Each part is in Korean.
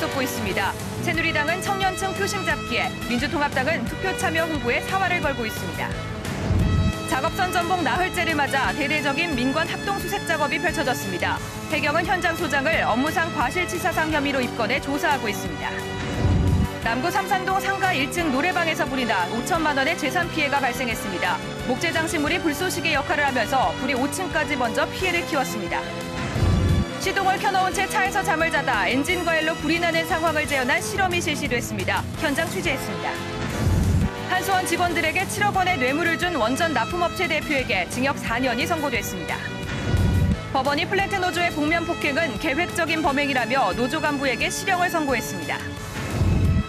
쏟고 있습니다. 새누리당은 청년층 표심 잡기에, 민주통합당은 투표 참여 홍보에 사활을 걸고 있습니다. 작업선 전복 나흘째를 맞아 대대적인 민관 합동 수색 작업이 펼쳐졌습니다. 해경은 현장 소장을 업무상 과실치사상 혐의로 입건해 조사하고 있습니다. 남구 삼산동 상가 1층 노래방에서 불이 나 5천만 원의 재산 피해가 발생했습니다. 목재 장식물이 불쏘시개 역할을 하면서 불이 5층까지 번져 피해를 키웠습니다. 시동을 켜놓은 채 차에서 잠을 자다 엔진 과열로 불이 나는 상황을 재현한 실험이 실시됐습니다. 현장 취재했습니다. 한수원 직원들에게 7억 원의 뇌물을 준 원전 납품업체 대표에게 징역 4년이 선고됐습니다. 법원이 플랜트 노조의 복면 폭행은 계획적인 범행이라며 노조 간부에게 실형을 선고했습니다.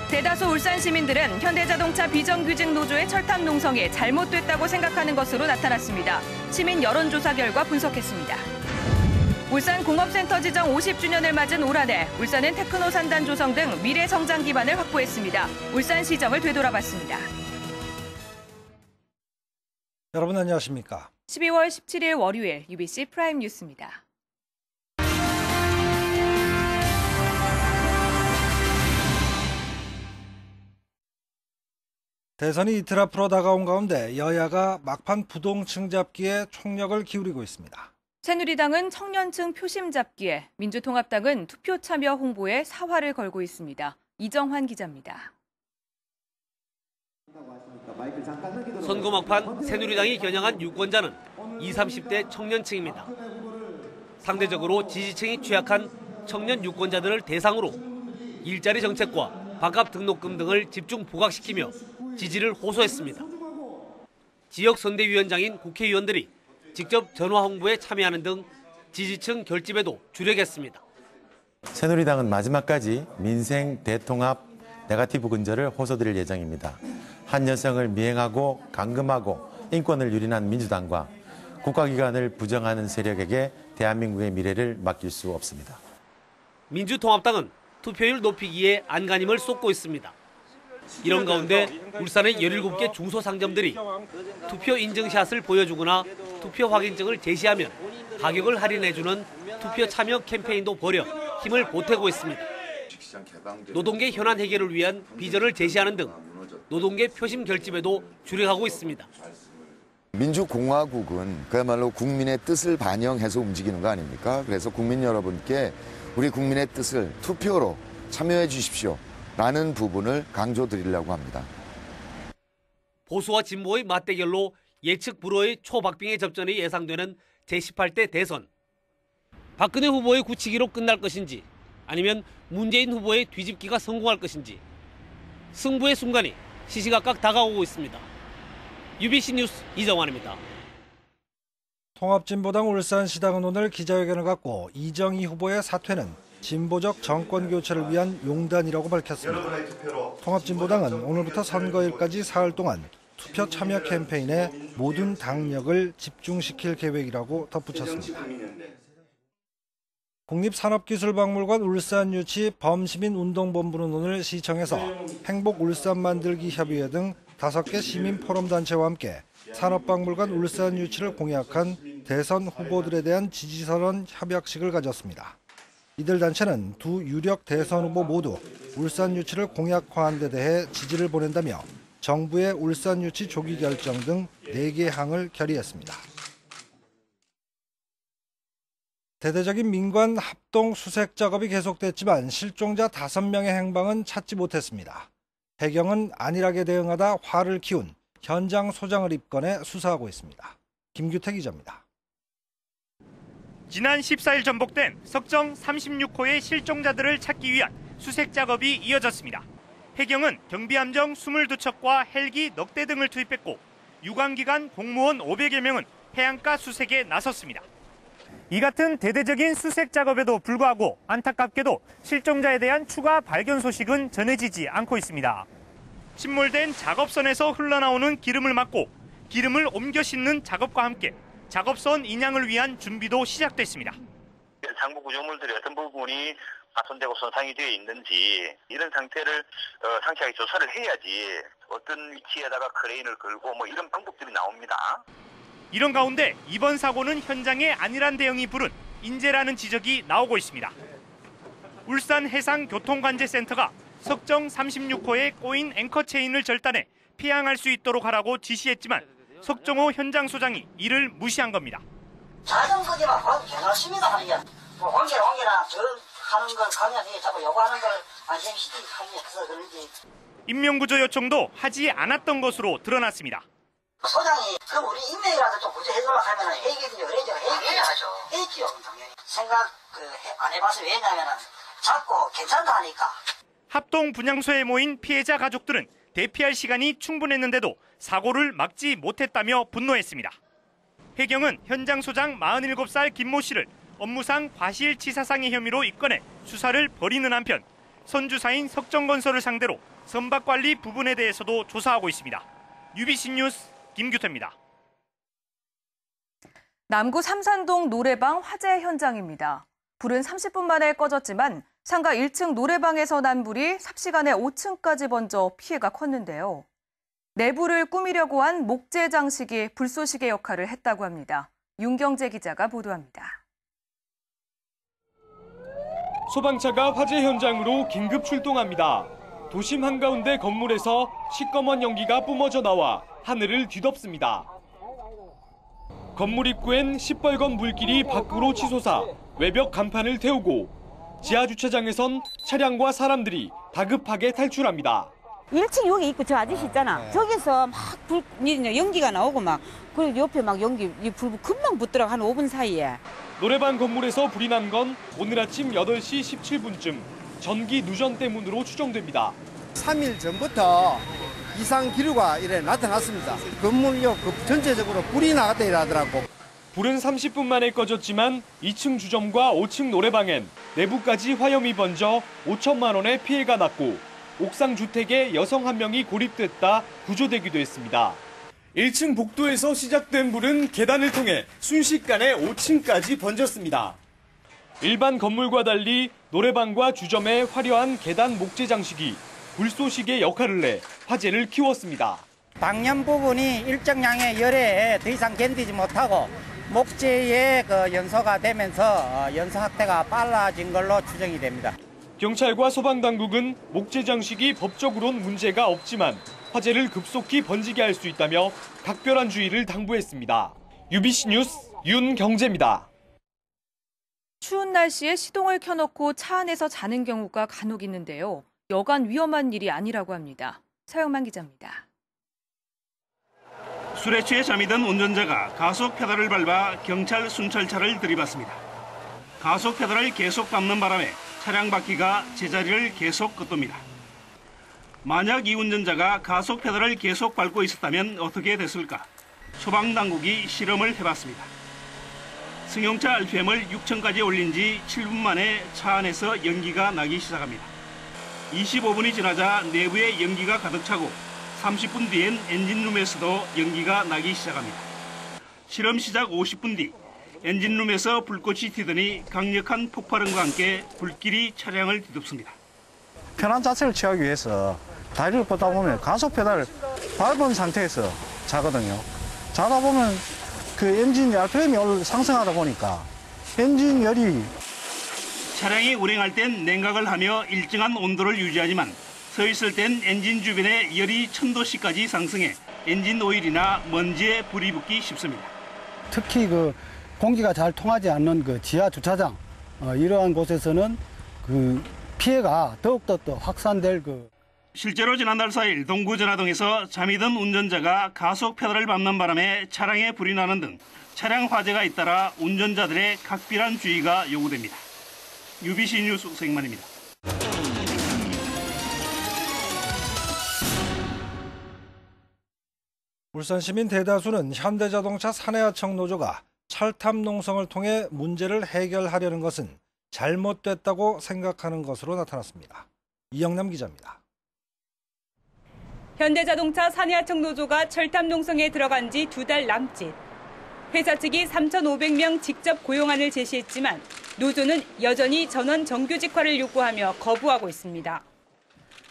대다수 울산 시민들은 현대자동차 비정규직 노조의 철탑 농성이 잘못됐다고 생각하는 것으로 나타났습니다. 시민 여론조사 결과 분석했습니다. 울산 공업센터 지정 50주년을 맞은 올 한 해 울산은 테크노 산단 조성 등 미래 성장 기반을 확보했습니다. 울산시정을 되돌아봤습니다. 여러분 안녕하십니까? 12월 17일 월요일 UBC 프라임 뉴스입니다. 대선이 이틀 앞으로 다가온 가운데 여야가 막판 부동층 잡기에 총력을 기울이고 있습니다. 새누리당은 청년층 표심 잡기에, 민주통합당은 투표 참여 홍보에 사활을 걸고 있습니다. 이정환 기자입니다. 선거 막판 새누리당이 겨냥한 유권자는 20, 30대 청년층입니다. 상대적으로 지지층이 취약한 청년 유권자들을 대상으로 일자리 정책과 반값 등록금 등을 집중 부각시키며 지지를 호소했습니다. 지역 선대위원장인 국회의원들이 직접 전화 홍보에 참여하는 등 지지층 결집에도 주력했습니다. 새누리당은 마지막까지 민생 대통합 네거티브 근저를 호소드릴 예정입니다. 한 여성을 미행하고 감금하고 인권을 유린한 민주당과 국가기관을 부정하는 세력에게 대한민국의 미래를 맡길 수 없습니다. 민주통합당은 투표율 높이기에 안간힘을 쏟고 있습니다. 이런 가운데 울산의 17개 중소상점들이 투표 인증샷을 보여주거나 투표 확인증을 제시하면 가격을 할인해주는 투표 참여 캠페인도 벌여 힘을 보태고 있습니다. 노동계 현안 해결을 위한 비전을 제시하는 등 노동계 표심 결집에도 주력하고 있습니다. 민주공화국은 그야말로 국민의 뜻을 반영해서 움직이는 거 아닙니까? 그래서 국민 여러분께 우리 국민의 뜻을 투표로 참여해 주십시오. 라는 부분을 강조드리려고 합니다. 보수와 진보의 맞대결로 예측 불허의 초박빙의 접전이 예상되는 제18대 대선. 박근혜 후보의 굳히기로 끝날 것인지 아니면 문재인 후보의 뒤집기가 성공할 것인지 승부의 순간이 시시각각 다가오고 있습니다. UBC 뉴스 이정환입니다. 통합진보당 울산시당은 오늘 기자회견을 갖고 이정희 후보의 사퇴는 진보적 정권 교체를 위한 용단이라고 밝혔습니다. 통합진보당은 오늘부터 선거일까지 사흘 동안 투표 참여 캠페인에 모든 당력을 집중시킬 계획이라고 덧붙였습니다. 국립산업기술박물관 울산유치 범시민운동본부는 오늘 시청에서 행복울산만들기협의회 등 5개 시민포럼단체와 함께 산업박물관 울산유치를 공약한 대선 후보들에 대한 지지선언 협약식을 가졌습니다. 이들 단체는 두 유력 대선 후보 모두 울산 유치를 공약화한 데 대해 지지를 보낸다며 정부의 울산 유치 조기 결정 등 4개 항을 결의했습니다. 대대적인 민관 합동 수색 작업이 계속됐지만 실종자 5명의 행방은 찾지 못했습니다. 해경은 안일하게 대응하다 화를 키운 현장 소장을 입건해 수사하고 있습니다. 김규태 기자입니다. 지난 14일 전복된 석정 36호의 실종자들을 찾기 위한 수색 작업이 이어졌습니다. 해경은 경비함정 22척과 헬기 넉 대 등을 투입했고 유관기관 공무원 500여 명은 해안가 수색에 나섰습니다. 이 같은 대대적인 수색 작업에도 불구하고 안타깝게도 실종자에 대한 추가 발견 소식은 전해지지 않고 있습니다. 침몰된 작업선에서 흘러나오는 기름을 막고 기름을 옮겨 싣는 작업과 함께 작업선 인양을 위한 준비도 시작됐습니다. 상부 구조물들이 어떤 부분이 파손되고 손상이 되어 있는지 이런 상태를 상세하게 조사를 해야지 어떤 위치에다가 크레인을 걸고 이런 방법들이 나옵니다. 이런 가운데 이번 사고는 현장에 안일한 대응이 부른 인재라는 지적이 나오고 있습니다. 울산해상교통관제센터가 석정 36호에 꼬인 앵커 체인을 절단해 피항할 수 있도록 하라고 지시했지만 석정호 현장 소장이 이를 무시한 겁니다. 자전거기만 봐도 괜찮습니다 하는 게 관계나 저 하는 걸 가면 자꾸 요구하는 걸 안심시키기 위해서 그런지. 인명구조 요청도 하지 않았던 것으로 드러났습니다. 소장이 그럼 우리 인명이라도 좀 구조해달라고 하면 해결이죠. 그래죠. 해결하죠. 했지요. 당연히. 생각 안 해봤어요. 왜냐하면 자꾸 괜찮다 하니까. 합동 분향소에 모인 피해자 가족들은 대피할 시간이 충분했는데도 사고를 막지 못했다며 분노했습니다. 해경은 현장 소장 47살 김모 씨를 업무상 과실치사상의 혐의로 입건해 수사를 벌이는 한편 선주사인 석정건설을 상대로 선박관리 부분에 대해서도 조사하고 있습니다. UBC 뉴스 김규태입니다. 남구 삼산동 노래방 화재 현장입니다. 불은 30분 만에 꺼졌지만 상가 1층 노래방에서 난 불이 삽시간에 5층까지 번져 피해가 컸는데요. 내부를 꾸미려고 한 목재 장식이 불쏘시개 역할을 했다고 합니다. 윤경재 기자가 보도합니다. 소방차가 화재 현장으로 긴급 출동합니다. 도심 한가운데 건물에서 시꺼먼 연기가 뿜어져 나와 하늘을 뒤덮습니다. 건물 입구엔 시뻘건 물길이 밖으로 치솟아 외벽 간판을 태우고 지하 주차장에선 차량과 사람들이 다급하게 탈출합니다. 1층 여기 있고 저 아저씨 있잖아. 저기서 막 연기가 나오고 막 그리고 옆에 막 연기 불 금방 붙더라고 한 5분 사이에. 노래방 건물에서 불이 난 건 오늘 아침 8시 17분쯤 전기 누전 때문으로 추정됩니다. 3일 전부터 이상 기류가 나타났습니다. 건물역 전체적으로 불이 나갔다 이러더라고. 불은 30분 만에 꺼졌지만 2층 주점과 5층 노래방엔 내부까지 화염이 번져 5천만 원의 피해가 났고 옥상 주택에 여성 1명이 고립됐다 구조되기도 했습니다. 1층 복도에서 시작된 불은 계단을 통해 순식간에 5층까지 번졌습니다. 일반 건물과 달리 노래방과 주점에 화려한 계단 목재 장식이 불쏘시개 역할을 해 화재를 키웠습니다. 방열 부분이 일정량의 열에 더 이상 견디지 못하고 목재에 연소가 되면서 연소 확대가 빨라진 걸로 추정이 됩니다. 경찰과 소방당국은 목재 장식이 법적으로는 문제가 없지만 화재를 급속히 번지게 할 수 있다며 각별한 주의를 당부했습니다. UBC 뉴스 윤경재입니다. 추운 날씨에 시동을 켜놓고 차 안에서 자는 경우가 간혹 있는데요. 여간 위험한 일이 아니라고 합니다. 서영만 기자입니다. 술에 취해 잠이 든 운전자가 가속 페달을 밟아 경찰 순찰차를 들이받습니다. 가속 페달을 계속 밟는 바람에 차량 바퀴가 제자리를 계속 걷돕니다. 만약 이 운전자가 가속 페달을 계속 밟고 있었다면 어떻게 됐을까? 소방당국이 실험을 해봤습니다. 승용차 RPM을 6천까지 올린 지 7분 만에 차 안에서 연기가 나기 시작합니다. 25분이 지나자 내부에 연기가 가득 차고 30분 뒤엔 엔진룸에서도 연기가 나기 시작합니다. 실험 시작 50분 뒤 엔진룸에서 불꽃이 튀더니 강력한 폭발음과 함께 불길이 차량을 뒤덮습니다. 편한 자세를 취하기 위해서 다리를 뻗다 보면 가속 페달을 밟은 상태에서 자거든요. 자다 보면 그 엔진 RPM이 상승하다 보니까 엔진 열이 차량이 운행할 땐 냉각을 하며 일정한 온도를 유지하지만 서 있을 땐 엔진 주변에 열이 1000도씨까지 상승해 엔진 오일이나 먼지에 불이 붙기 쉽습니다. 특히 공기가 잘 통하지 않는 지하 주차장 이러한 곳에서는 피해가 더욱더 확산될 실제로 지난달 4일 동구전화동에서 잠이 든 운전자가 가속 페달을 밟는 바람에 차량에 불이 나는 등 차량 화재가 잇따라 운전자들의 각별한 주의가 요구됩니다. UBC 뉴스 생만입니다. 울산 시민 대다수는 현대자동차 사내하청 노조가 철탑 농성을 통해 문제를 해결하려는 것은 잘못됐다고 생각하는 것으로 나타났습니다. 이영남 기자입니다. 현대자동차 사내하청 노조가 철탑 농성에 들어간 지 2달 남짓. 회사 측이 3,500명 직접 고용안을 제시했지만 노조는 여전히 전원 정규직화를 요구하며 거부하고 있습니다.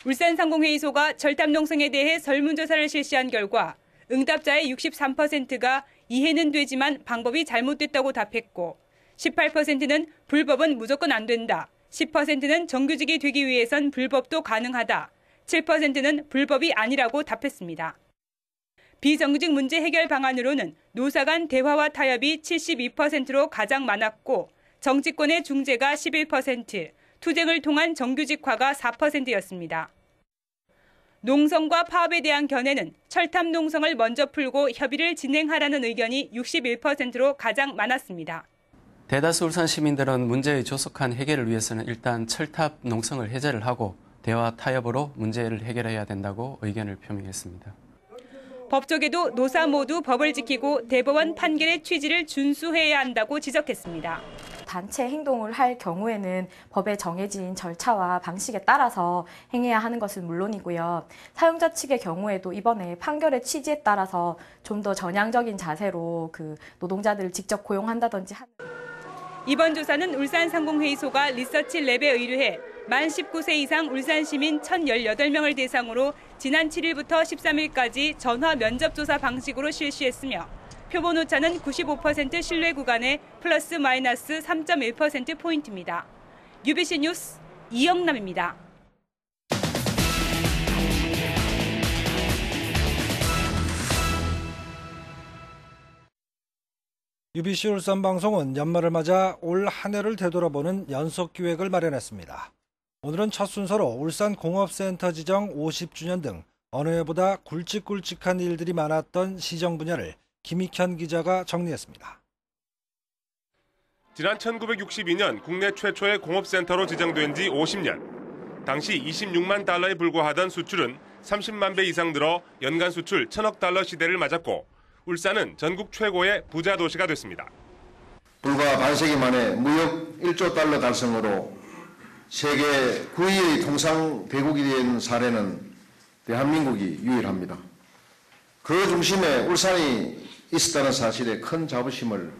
울산상공회의소가 철탑 농성에 대해 설문조사를 실시한 결과 응답자의 63%가 이해는 되지만 방법이 잘못됐다고 답했고 18%는 불법은 무조건 안 된다, 10%는 정규직이 되기 위해선 불법도 가능하다. 7%는 불법이 아니라고 답했습니다. 비정규직 문제 해결 방안으로는 노사 간 대화와 타협이 72%로 가장 많았고 정치권의 중재가 11%, 투쟁을 통한 정규직화가 4%였습니다. 농성과 파업에 대한 견해는 철탑 농성을 먼저 풀고 협의를 진행하라는 의견이 61%로 가장 많았습니다. 대다수 울산 시민들은 문제의 조속한 해결을 위해서는 일단 철탑 농성을 해제를 하고 대화 타협으로 문제를 해결해야 된다고 의견을 표명했습니다. 법조계도 노사 모두 법을 지키고 대법원 판결의 취지를 준수해야 한다고 지적했습니다. 단체 행동을 할 경우에는 법에 정해진 절차와 방식에 따라서 행해야 하는 것은 물론이고요. 사용자 측의 경우에도 이번에 판결의 취지에 따라서 좀 더 전향적인 자세로 노동자들을 직접 고용한다든지 이번 조사는 울산상공회의소가 리서치랩에 의뢰해 만 19세 이상 울산 시민 1,018명을 대상으로 지난 7일부터 13일까지 전화 면접 조사 방식으로 실시했으며 표본 오차는 95% 신뢰 구간에 플러스 마이너스 3.1%포인트입니다. UBC 뉴스 이영남입니다. UBC 울산방송은 연말을 맞아 올 한 해를 되돌아보는 연속기획을 마련했습니다. 오늘은 첫 순서로 울산공업센터 지정 50주년 등 어느 해보다 굵직굵직한 일들이 많았던 시정 분야를 김익현 기자가 정리했습니다. 지난 1962년 국내 최초의 공업센터로 지정된 지 50년. 당시 26만 달러에 불과하던 수출은 30만 배 이상 늘어 연간 수출 1,000억 달러 시대를 맞았고 울산은 전국 최고의 부자 도시가 됐습니다. 불과 반세기 만에 무역 1조 달러 달성으로 세계 9위의 통상 대국이 된 사례는 대한민국이 유일합니다. 그 중심에 울산이 있었다는 사실에 큰 자부심을.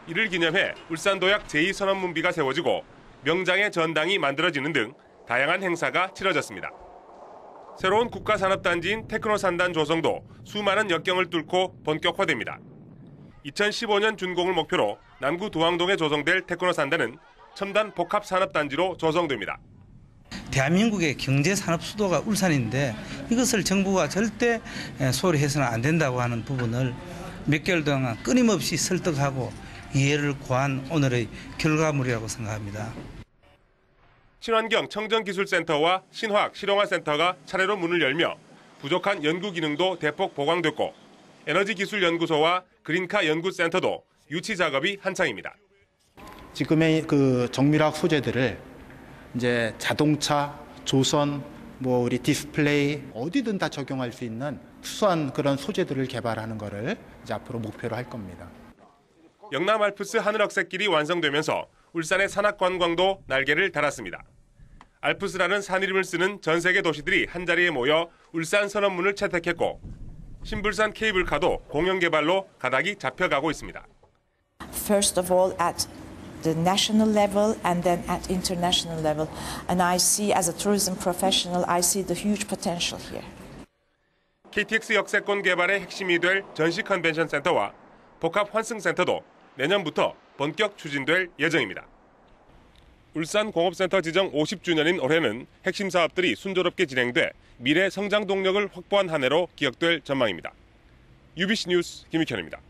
이를 기념해 울산도약 제2선언문비가 세워지고 명장의 전당이 만들어지는 등 다양한 행사가 치러졌습니다. 새로운 국가산업단지인 테크노산단 조성도 수많은 역경을 뚫고 본격화됩니다. 2015년 준공을 목표로 남구 도항동에 조성될 테크노산단은 첨단 복합산업단지로 조성됩니다. 대한민국의 경제산업 수도가 울산인데 이것을 정부가 절대 소홀히 해서는 안 된다고 하는 부분을 몇 개월 동안 끊임없이 설득하고 이해를 구한 오늘의 결과물이라고 생각합니다. 친환경 청정기술센터와 신화학 실용화센터가 차례로 문을 열며 부족한 연구 기능도 대폭 보강됐고 에너지기술연구소와 그린카 연구센터도 유치 작업이 한창입니다. 지금의 정밀화학 소재들을 이제 자동차, 조선, 우리 디스플레이 어디든 다 적용할 수 있는 수수한 그런 소재들을 개발하는 것을 이제 앞으로 목표로 할 겁니다. 영남 알프스 하늘억새길이 완성되면서 울산의 산악관광도 날개를 달았습니다. 알프스라는 산 이름을 쓰는 전 세계 도시들이 한자리에 모여 울산 선언문을 채택했고 신불산 케이블카도 공영 개발로 가닥이 잡혀가고 있습니다. First of all at the national level and then at international level. And I see as a tourism professional, I see the huge potential here. KTX 역세권 개발의 핵심이 될 전시 컨벤션 센터와 복합 환승센터도 내년부터 본격 추진될 예정입니다. 울산 공업센터 지정 50주년인 올해는 핵심 사업들이 순조롭게 진행돼 미래 성장 동력을 확보한 한 해로 기억될 전망입니다. UBC 뉴스 김익현입니다.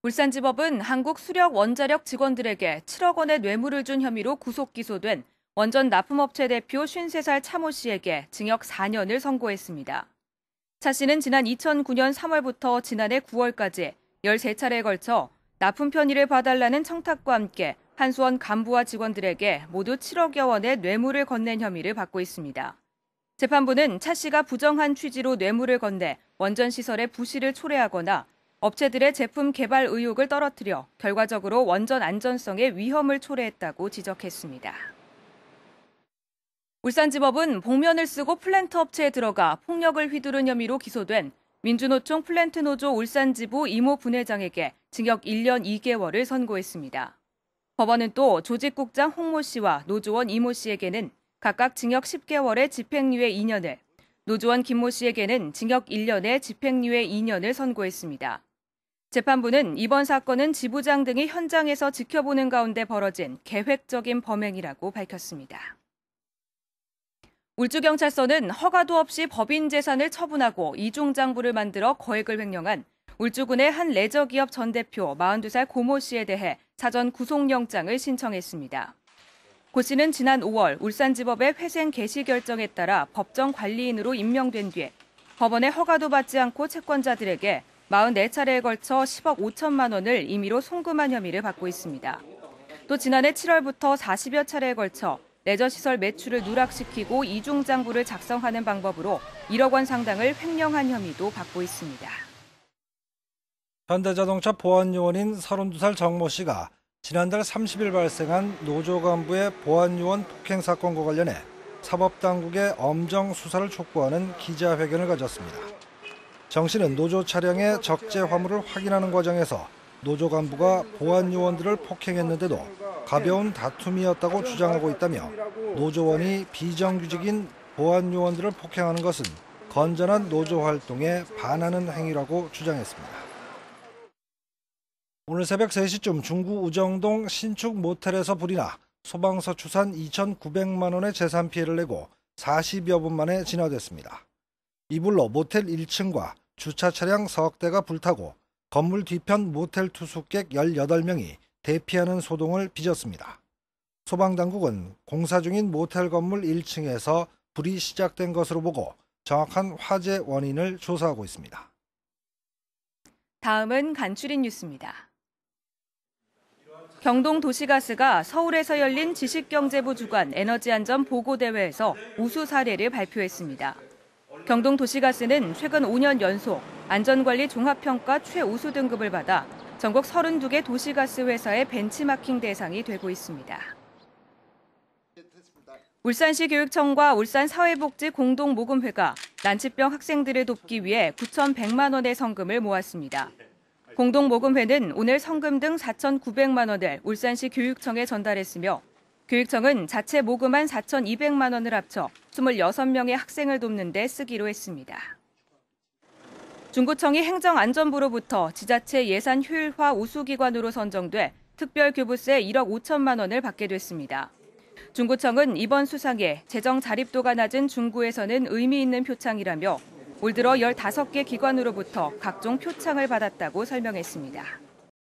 울산지법은 한국수력원자력 직원들에게 7억 원의 뇌물을 준 혐의로 구속 기소된 원전 납품업체 대표 53살 차모 씨에게 징역 4년을 선고했습니다. 차 씨는 지난 2009년 3월부터 지난해 9월까지 13차례에 걸쳐 납품 편의를 봐달라는 청탁과 함께 한수원 간부와 직원들에게 모두 7억여 원의 뇌물을 건넨 혐의를 받고 있습니다. 재판부는 차 씨가 부정한 취지로 뇌물을 건네 원전 시설의 부실을 초래하거나 업체들의 제품 개발 의욕을 떨어뜨려 결과적으로 원전 안전성에 위험을 초래했다고 지적했습니다. 울산지법은 복면을 쓰고 플랜트 업체에 들어가 폭력을 휘두른 혐의로 기소된 민주노총 플랜트 노조 울산지부 이모 분회장에게 징역 1년 2개월을 선고했습니다. 법원은 또 조직국장 홍모 씨와 노조원 이모 씨에게는 각각 징역 10개월에 집행유예 2년을, 노조원 김모 씨에게는 징역 1년에 집행유예 2년을 선고했습니다. 재판부는 이번 사건은 지부장 등이 현장에서 지켜보는 가운데 벌어진 계획적인 범행이라고 밝혔습니다. 울주경찰서는 허가도 없이 법인 재산을 처분하고 이중장부를 만들어 거액을 횡령한 울주군의 한 레저기업 전 대표 42살 고모 씨에 대해 사전 구속영장을 신청했습니다. 고 씨는 지난 5월 울산지법의 회생 개시 결정에 따라 법정 관리인으로 임명된 뒤 법원의 허가도 받지 않고 채권자들에게 44차례에 걸쳐 10억 5천만 원을 임의로 송금한 혐의를 받고 있습니다. 또 지난해 7월부터 40여 차례에 걸쳐 레저시설 매출을 누락시키고 이중장부를 작성하는 방법으로 1억 원 상당을 횡령한 혐의도 받고 있습니다. 현대자동차 보안요원인 32살 정모 씨가 지난달 30일 발생한 노조 간부의 보안요원 폭행 사건과 관련해 사법당국의 엄정 수사를 촉구하는 기자회견을 가졌습니다. 정 씨는 노조 차량의 적재 화물을 확인하는 과정에서 노조 간부가 보안요원들을 폭행했는데도 가벼운 다툼이었다고 주장하고 있다며 노조원이 비정규직인 보안요원들을 폭행하는 것은 건전한 노조 활동에 반하는 행위라고 주장했습니다. 오늘 새벽 3시쯤 중구 우정동 신축 모텔에서 불이 나 소방서 추산 2,900만 원의 재산 피해를 내고 40여 분 만에 진화됐습니다. 이 불로 모텔 1층과 주차 차량 석 대가 불타고 건물 뒤편 모텔 투숙객 18명이 대피하는 소동을 빚었습니다. 소방당국은 공사 중인 모텔 건물 1층에서 불이 시작된 것으로 보고 정확한 화재 원인을 조사하고 있습니다. 다음은 간추린 뉴스입니다. 경동도시가스가 서울에서 열린 지식경제부 주관 에너지안전 보고대회에서 우수 사례를 발표했습니다. 경동도시가스는 최근 5년 연속 안전관리 종합평가 최우수 등급을 받아 전국 32개 도시가스 회사의 벤치마킹 대상이 되고 있습니다. 울산시 교육청과 울산사회복지공동모금회가 난치병 학생들을 돕기 위해 9,100만 원의 성금을 모았습니다. 공동모금회는 오늘 성금 등 4,900만 원을 울산시 교육청에 전달했으며 교육청은 자체 모금한 4,200만 원을 합쳐 26명의 학생을 돕는 데 쓰기로 했습니다. 중구청이 행정안전부로부터 지자체 예산 효율화 우수기관으로 선정돼 특별교부세 1억 5천만 원을 받게 됐습니다. 중구청은 이번 수상에 재정 자립도가 낮은 중구에서는 의미 있는 표창이라며 올 들어 15개 기관으로부터 각종 표창을 받았다고 설명했습니다.